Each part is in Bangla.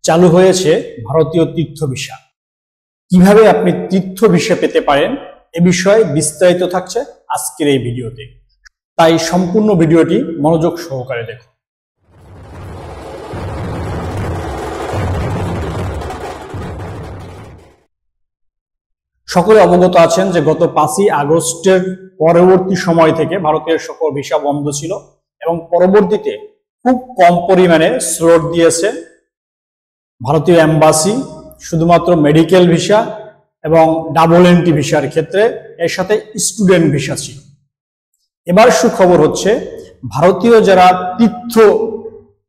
চালু হয়েছে ভারতীয় তীর্থ ভিসা। কিভাবে আপনি তীর্থ ভিসা পেতে পারেন এ বিষয়ে বিস্তারিত থাকছে আজকের এই ভিডিওতে, তাই সম্পূর্ণ ভিডিওটি মনোযোগ সহকারে দেখুন। সকলে অবগত আছেন যে গত 5ই আগস্টের পরবর্তী সময় থেকে ভারতের সকল ভিসা বন্ধ ছিল এবং পরবর্তীতে খুব কম পরিমাণে স্লট দিয়েছে ভারতীয় এম্বাসি শুধুমাত্র মেডিকেল ভিসা এবং ডাবল এন্ট্রি ভিসার ক্ষেত্রে, এর সাথে স্টুডেন্ট ভিসা ছিল। এবার সুখবর হচ্ছে ভারতীয় যারা তীর্থ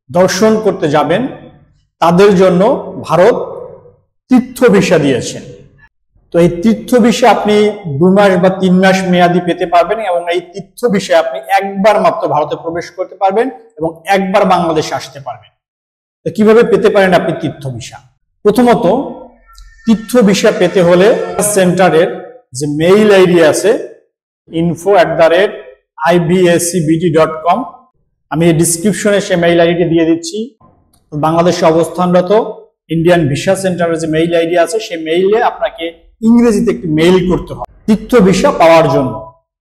দর্শন করতে যাবেন তাদের জন্য ভারত তীর্থ ভিসা দিয়েছেন। তো এই তীর্থ ভিসা আপনি 2 মাস বা 3 মাস মেয়াদি পেতে পারবেন এবং এই তীর্থ ভিসায় আপনি একবার মাত্র ভারতে প্রবেশ করতে পারবেন এবং একবার বাংলাদেশে আসতে পারবেন। তো কিভাবে পেতে পারেন আপনি তীর্থ ভিসা? প্রথমত, তীর্থ ভিসা পেতে হলে সেন্টারের যে মেইল আইডি আছে info@ibacbd.com, আমি ডিসক্রিপশনে সে মেইল আইডি দিয়ে দিচ্ছি। বাংলাদেশে অবস্থানরত ইন্ডিয়ান ভিসা সেন্টারের যে মেইল আইডি আছে সেই মেইলে আপনাকে ইংরেজিতে একটি মেইল করতে হবে তীর্থ ভিসা পাওয়ার জন্য,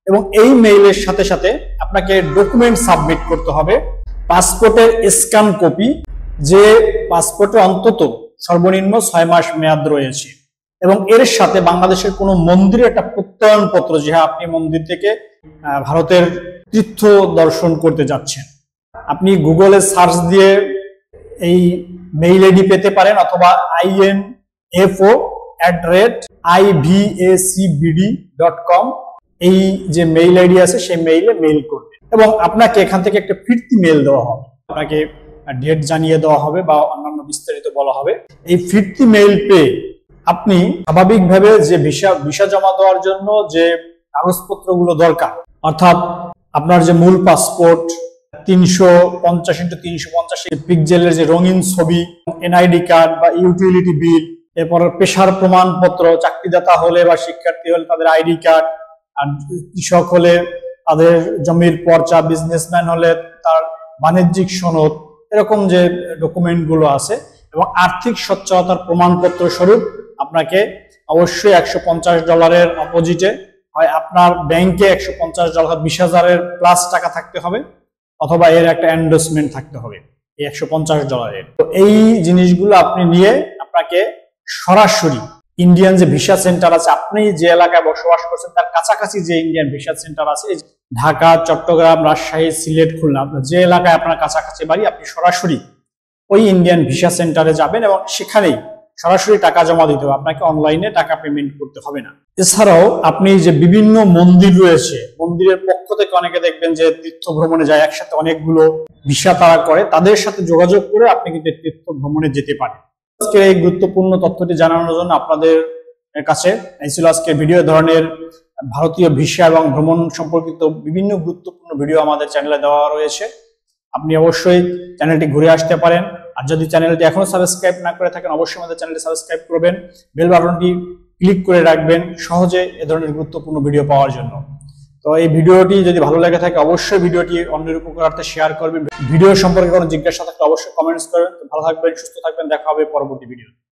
এবং এই মেইলের সাথে সাথে আপনাকে ডকুমেন্ট সাবমিট করতে হবে। পাসপোর্টের স্ক্যান কপি, যে পাসপোর্টে অন্তত সর্বনিম্ন 6 মাস মেয়াদ রয়েছে, এবং এর সাথে বাংলাদেশের কোনো মন্দিরের একটা প্রত্যয়নপত্র যে আপনি মন্দির থেকে ভারতের তীর্থ দর্শন করতে যাচ্ছেন। আপনি গুগলে সার্চ দিয়ে এই মেইল আইডি পেতে পারেন অথবা info@ibacbd.com এই যে মেইল আইডি আছে সেই মেইলে মেইল করবেন এবং আপনাকে এখান থেকে একটা ফিরতি মেইল দেওয়া হবে, আপনাকে ডেট জানিয়ে দেওয়া হবে বা অন্যান্য বিস্তারিত বলা হবে। এই ফিরতি মেইল পেয়ে আপনি স্বাভাবিকভাবে যে ভিসা জমা দেওয়ার জন্য যে কাগজপত্রগুলো দরকার, অর্থাৎ আপনার যে মূল পাসপোর্ট, 350x350 পিক্সেলের যে রঙিন ছবি, এনআইডি কার্ড বা ইউটিলিটি বিল, এরপর পেশার প্রমাণপত্র, চাকরিদাতা হলে বা শিক্ষার্থী হলে তাদের আইডি কার্ড, আর কৃষক হলে তাদের জমির পর্চা, বিজনেসম্যান হলে তার বাণিজ্যিক সনদ, এরকম যে ডকুমেন্ট গুলো আছে, এবং আর্থিক সচ্ছলতার প্রমাণপত্র স্বরূপ আপনাকে অবশ্যই $150 অপোজিটে হয় আপনার ব্যাংকে $150 20,000 প্লাস টাকা থাকতে হবে, অথবা এর একটা এন্ডোর্সমেন্ট থাকতে হবে এই $150। তো এই জিনিসগুলো আপনি নিয়ে আপনাকে সরাসরি ইন্ডিয়ান যে ভিসা সেন্টার আছে, আপনি যে এলাকায় বসবাস করছেন তার কাছাকাছি যে ইন্ডিয়ান ভিসা সেন্টার আছে, ঢাকা, চট্টগ্রাম, রাজশাহী, সিলেট, খুলনা, যে এলাকায় আপনার কাছাকাছি বাড়ি, আপনি সরাসরি ওই ইন্ডিয়ান ভিসা সেন্টারে যাবেন এবং সেখানেই সরাসরি টাকা জমা দিতে হবে, আপনাকে অনলাইনে টাকা পেমেন্ট করতে হবে না। এছাড়াও আপনি যে বিভিন্ন মন্দির রয়েছে, মন্দিরের পক্ষ থেকে অনেকে দেখবেন যে তীর্থ ভ্রমণে যায়, একসাথে অনেকগুলো ভিসা তারা করে, তাদের সাথে যোগাযোগ করে আপনি কিন্তু তীর্থ ভ্রমণে যেতে পারেন। আজকে এই গুরুত্বপূর্ণ তথ্যটি জানানোর জন্য আপনাদের কাছে এই ছিল আজকের ভিডিও। ধরনের ভারতীয় ভিসা এবং ভ্রমণ সম্পর্কিত বিভিন্ন গুরুত্বপূর্ণ ভিডিও আমাদের চ্যানেলে দেওয়া রয়েছে, আপনি অবশ্যই চ্যানেলটি ঘুরে আসতে পারেন। আর যদি চ্যানেলটি এখনো সাবস্ক্রাইব না করে থাকেন অবশ্যই আমাদের চ্যানেলটি সাবস্ক্রাইব করবেন, বেল বাটনটি ক্লিক করে রাখবেন সহজে এ ধরনের গুরুত্বপূর্ণ ভিডিও পাওয়ার জন্য। তো এই ভিডিওটি যদি ভালো লাগে থাকে অবশ্যই ভিডিওটি অন্যের উপকারার্থে শেয়ার করবেন। ভিডিও সম্পর্কে কোনো জিজ্ঞাসা থাকলে অবশ্যই কমেন্টস করবেন। ভালো থাকবেন, সুস্থ থাকবেন, দেখা হবে পরবর্তী ভিডিও।